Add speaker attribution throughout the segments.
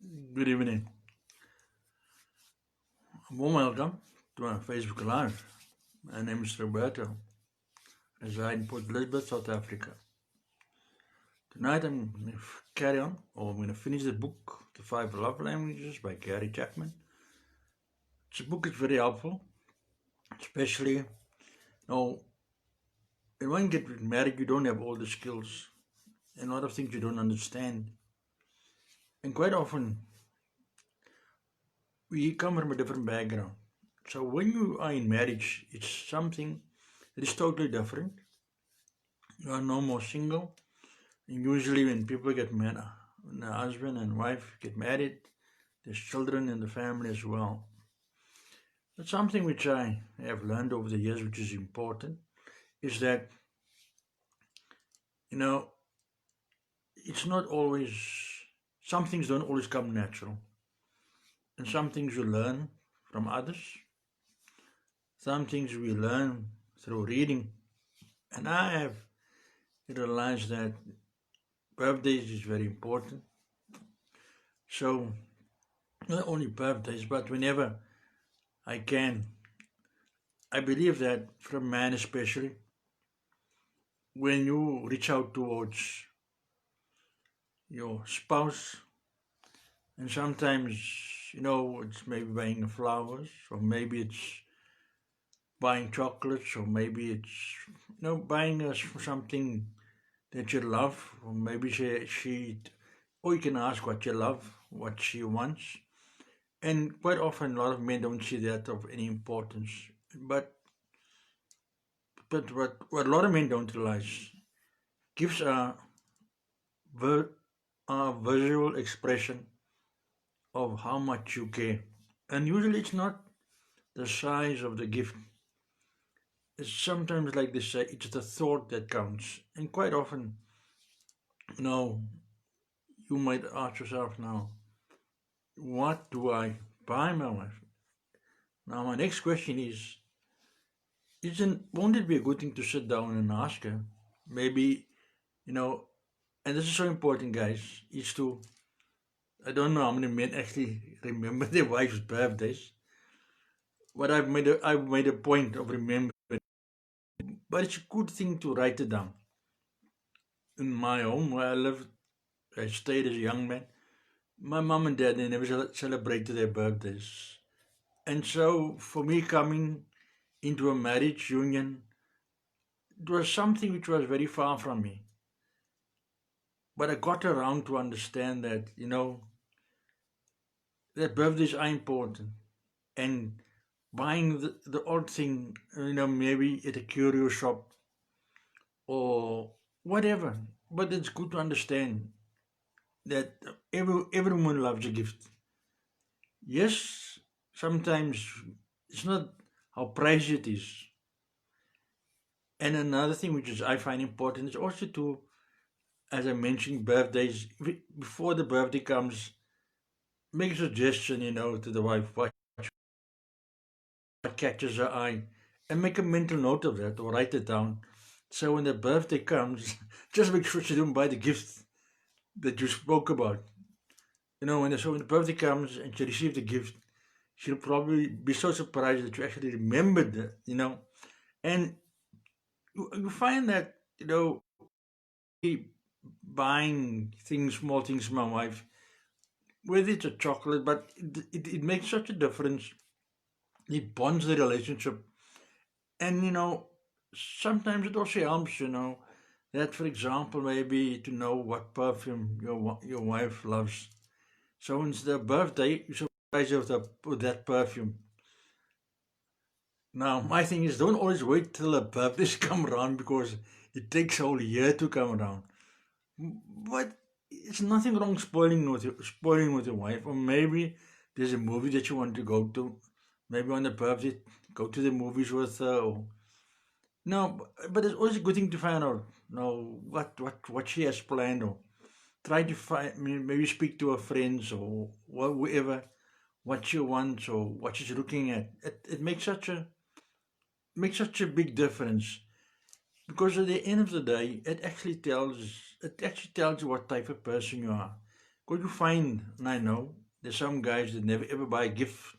Speaker 1: Good evening. Warm welcome to my Facebook Live. My name is Roberto. I reside in Port Elizabeth, South Africa. Tonight I'm going to carry on, or I'm going to finish the book, The Five Love Languages by Gary Chapman. It's a book that's very helpful, especially, when you get married, you don't have all the skills, and a lot of things you don't understand. And quite often, we come from a different background. So when you are in marriage, it's something that is totally different. You are no more single. And usually when people get married, when a husband and wife get married, there's children in the family as well. But something which I have learned over the years, which is important, is that, it's not always, some things don't always come natural. And some things you learn from others. Some things we learn through reading. And I have realized that birthdays is very important. So, not only birthdays, but whenever I can, I believe that for a man especially, when you reach out towards your spouse, and sometimes, it's maybe buying flowers, or maybe it's buying chocolates, or maybe it's, buying us something that you love, or maybe or you can ask what you love, what she wants. And quite often, a lot of men don't see that of any importance. But what a lot of men don't realize, gifts are a visual expression of how much you care. And usually it's not the size of the gift. It's sometimes, like they say, it's the thought that counts. And quite often, you might ask yourself now, what do I buy my wife? Now my next question is, won't it be a good thing to sit down and ask her? Maybe, and this is so important, guys, is to, I don't know how many men actually remember their wife's birthdays, but I've made a point of remembering. But it's a good thing to write it down. In my home where I stayed as a young man, my mom and dad, they never celebrated their birthdays. And so for me coming into a marriage union, it was something which was very far from me. But I got around to understand that, that birthdays are important. And buying the odd thing, maybe at a curio shop or whatever. But it's good to understand that every woman loves a gift. Yes, sometimes it's not how pricey it is. And another thing which is I find important is also to, as I mentioned, birthdays, before the birthday comes, make a suggestion, to the wife, what catches her eye, and make a mental note of that or write it down. So when the birthday comes, just make sure she don't buy the gift that you spoke about. When the birthday comes and she receives the gift, she'll probably be so surprised that you actually remembered it, And you find that, buying things, small things for my wife, whether it's a chocolate, but it makes such a difference. It bonds the relationship. And, sometimes it also helps, that, for example, maybe to know what perfume your wife loves. So when it's their birthday, you surprise her with that perfume. Now, my thing is, don't always wait till the birthdays come around because it takes a whole year to come around. But it's nothing wrong spoiling with your wife, or maybe there's a movie that you want to go to. Maybe on the birthday, go to the movies with her. No, but it's always a good thing to find out. What she has planned, or try to find, maybe speak to her friends or whoever, what she wants or what she's looking at. It makes such a big difference, because at the end of the day, it actually tells you what type of person you are. Could you find, and I know, there's some guys that never ever buy a gift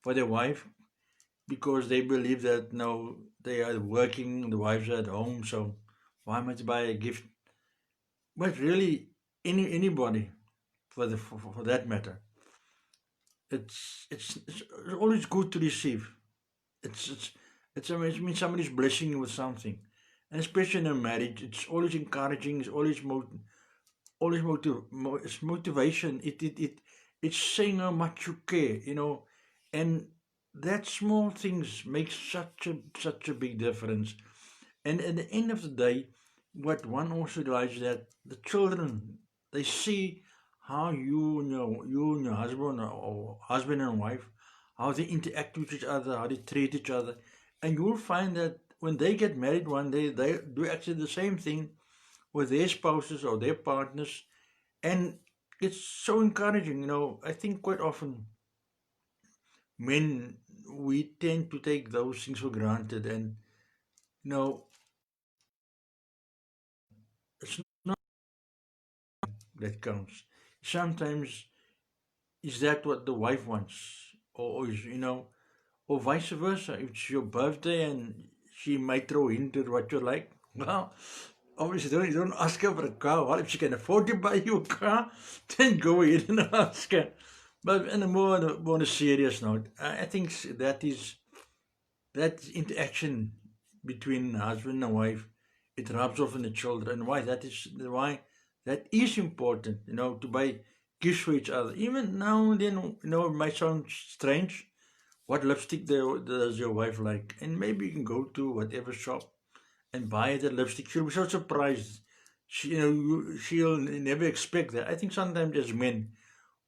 Speaker 1: for their wife because they believe that no, they are working, the wives are at home, so why must I buy a gift? But really, anybody for that matter, it's always good to receive. It's it's it means somebody's blessing you with something, and especially in a marriage, it's always encouraging. It's always it's motivation. It's saying how much you care, and that small things make such a big difference. And at the end of the day, what one also realizes that the children, they see how you and your husband or husband and wife, how they interact with each other, how they treat each other, and you'll find that when they get married one day, they do actually the same thing with their spouses or their partners, and it's so encouraging. I think quite often men, we tend to take those things for granted, and you know it's not that counts. Sometimes is that what the wife wants, or vice versa. If it's your birthday and she might throw into what you like, well, obviously don't ask her for a car. Well, if she can afford to buy you a car, then go ahead and ask her. But in a more on a serious note, I think that interaction between husband and wife, it rubs off on the children. Why that is important, to buy gifts for each other. Even now and then, it might sound strange. What lipstick does your wife like? And maybe you can go to whatever shop and buy the lipstick. She'll be so surprised. She'll never expect that. I think sometimes as men,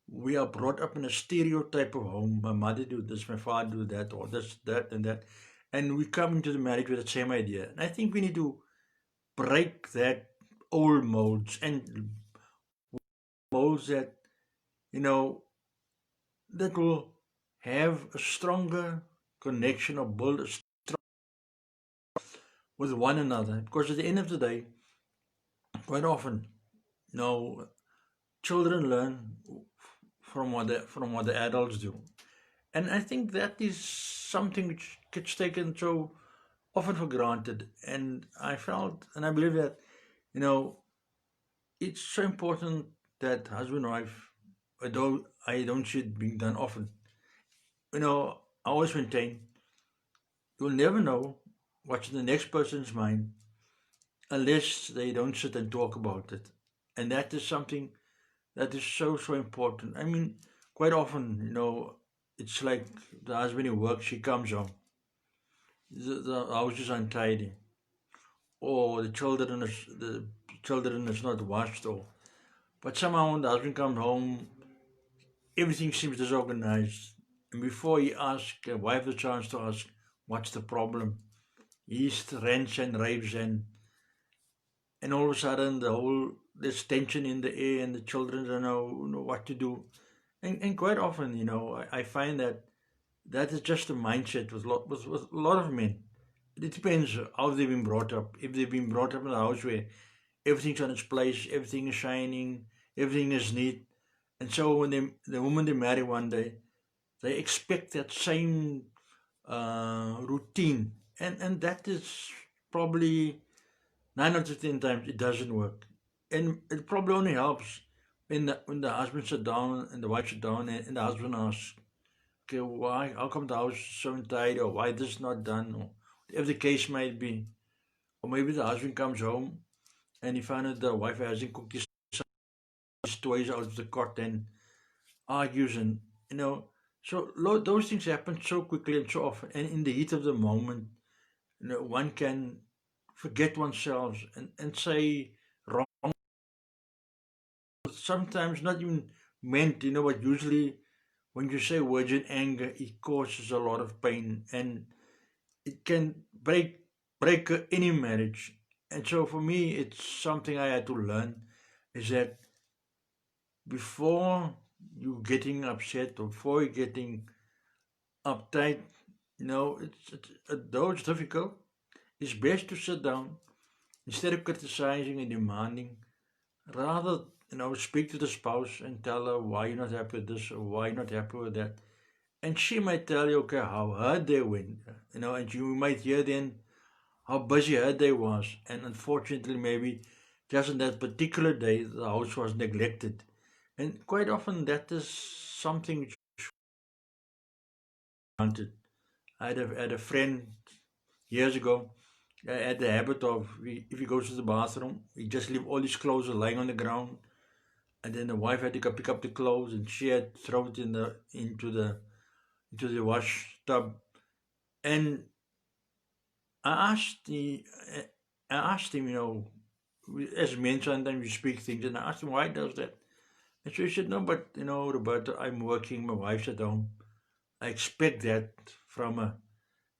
Speaker 1: we are brought up in a stereotype of home. My mother do this, my father do that, or this, that, and that, and we come into the marriage with the same idea. And I think we need to break that old molds and molds that you know that will have a stronger connection or build a with one another. Because at the end of the day, quite often, you know, children learn from what the adults do. And I think that is something which gets taken so often for granted. And I felt, and I believe that, you know, it's so important that husband and wife, although I don't see it being done often, I always maintain you'll never know what's in the next person's mind unless they don't sit and talk about it. And that is something that is so important. I mean, quite often, it's like the husband who works, he comes home, the house is untidy, or the children is not washed, or but somehow when the husband comes home, everything seems disorganized. And before he asks, the wife the chance to ask, what's the problem? He rants and raves, and all of a sudden there's tension in the air, and the children don't know what to do. And quite often, I find that is just a mindset with a lot of men. It depends how they've been brought up. If they've been brought up in a house where everything's on its place, everything is shining, everything is neat, and so when the woman they marry one day, they expect that same routine, and that is probably 9 out of 10 times it doesn't work, and it probably only helps when the husband sit down and the wife sit down, and the husband asks, okay, why? How come the house is so untidy, or why this is not done, or whatever the case might be, or maybe the husband comes home and he finds out the wife hasn't cooked his toys out of the cot and argues, and you know, so those things happen so quickly and so often, and in the heat of the moment, one can forget oneself and say wrong, sometimes not even meant, but usually when you say words in anger, it causes a lot of pain, and it can break any marriage. And so for me, it's something I had to learn, is that before you getting upset or before you getting uptight, though it's difficult, it's best to sit down instead of criticizing and demanding. Rather, speak to the spouse and tell her why you're not happy with this or why you're not happy with that. And she might tell you, okay, how her day went, and you might hear then how busy her day was. And unfortunately, maybe just on that particular day, the house was neglected. And quite often, that is something which is wanted. I had a friend years ago. I had the habit of, if he goes to the bathroom, he just leave all his clothes lying on the ground, and then the wife had to go pick up the clothes, and she had throw it into the wash tub. And I asked the I asked him, as men sometimes we speak things, and I asked him why does that. And so he said, no, but Roberto, I'm working, my wife's at home. I expect that from her.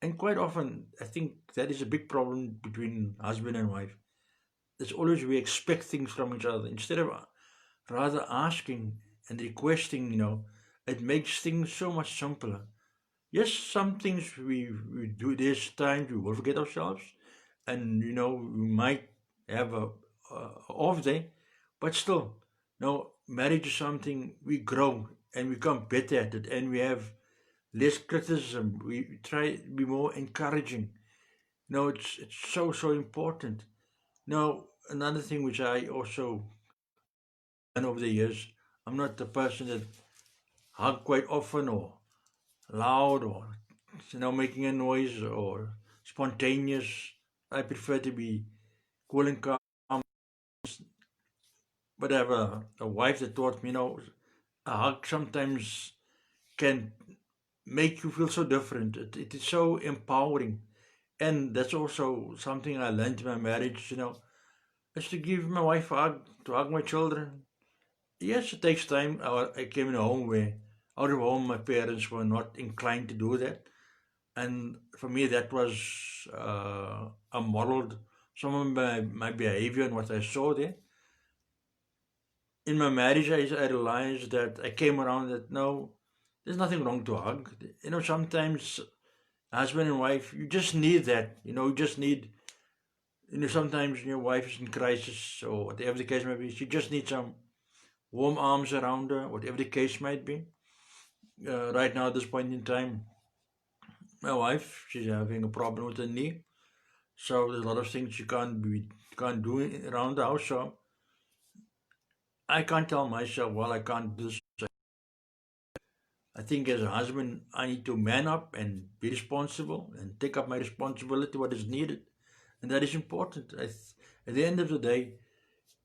Speaker 1: And quite often, I think that is a big problem between husband and wife. There's always we expect things from each other instead of rather asking and requesting. It makes things so much simpler. Yes, some things we do. There's times we will forget ourselves, and we might have a off day, but still, marriage is something we grow and we become better at it, and we have less criticism. We try to be more encouraging. It's so important. Now, another thing which I also learned over the years, I'm not the person that hug quite often or loud or making a noise or spontaneous. I prefer to be cool and calm. But I have a wife that taught me, a hug sometimes can make you feel so different. It is so empowering. And that's also something I learned in my marriage, is to give my wife a hug, to hug my children. Yes, it takes time. I came in a home where, out of home, my parents were not inclined to do that. And for me, that was a modeled some of my behavior and what I saw there. In my marriage, I realized that I came around that no, there's nothing wrong to hug. Sometimes husband and wife, you just need that. You just need, sometimes your wife is in crisis or whatever the case might be. She just needs some warm arms around her, whatever the case might be. Right now, at this point in time, my wife, she's having a problem with her knee. So there's a lot of things you can't do around the house. So I can't tell myself, well, I can't do this. I think as a husband, I need to man up and be responsible and take up my responsibility, what is needed. And that is important. At the end of the day,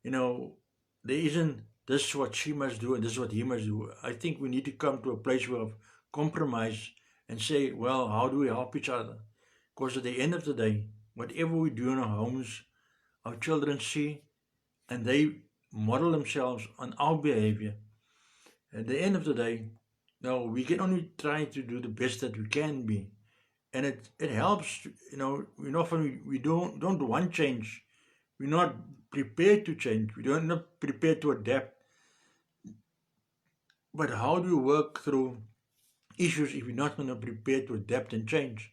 Speaker 1: you know, there isn't this is what she must do and this is what he must do. I think we need to come to a place where of compromise and say, well, how do we help each other? Because at the end of the day, whatever we do in our homes, our children see and they model themselves on our behavior. At the end of the day, no, we can only try to do the best that we can be. And it helps, often we don't want change. We're not prepared to change. We don't not prepared to adapt. But how do you work through issues if you're not going to prepare to adapt and change?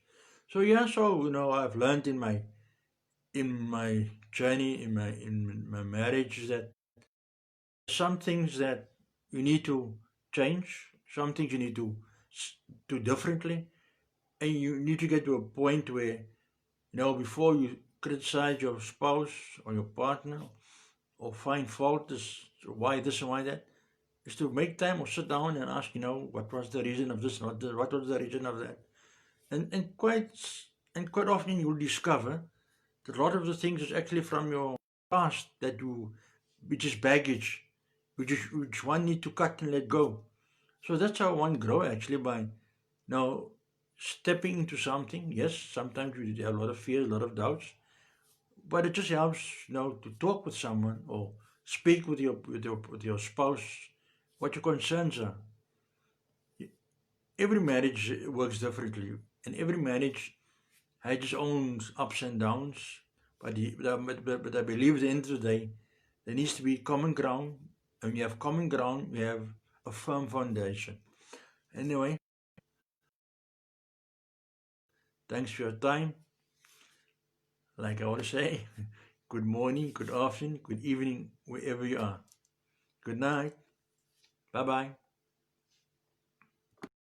Speaker 1: So yeah, so I've learned in my journey in my marriage that some things that you need to change, some things you need to do differently, and you need to get to a point where before you criticize your spouse or your partner or find fault why this and why that, is to make time or sit down and ask, what was the reason of this, what was the reason of that, and quite often you will discover that a lot of the things is actually from your past which is baggage, which one need to cut and let go. So that's how one grow actually by now stepping into something. Yes, sometimes we have a lot of fears, a lot of doubts, but it just helps, to talk with someone or speak with your spouse what your concerns are. Every marriage works differently, and every marriage has its own ups and downs. But I believe at the end of the day, there needs to be common ground. And when you have common ground, you have a firm foundation. Anyway, thanks for your time. Like I always say, good morning, good afternoon, good evening, wherever you are. Good night. Bye bye.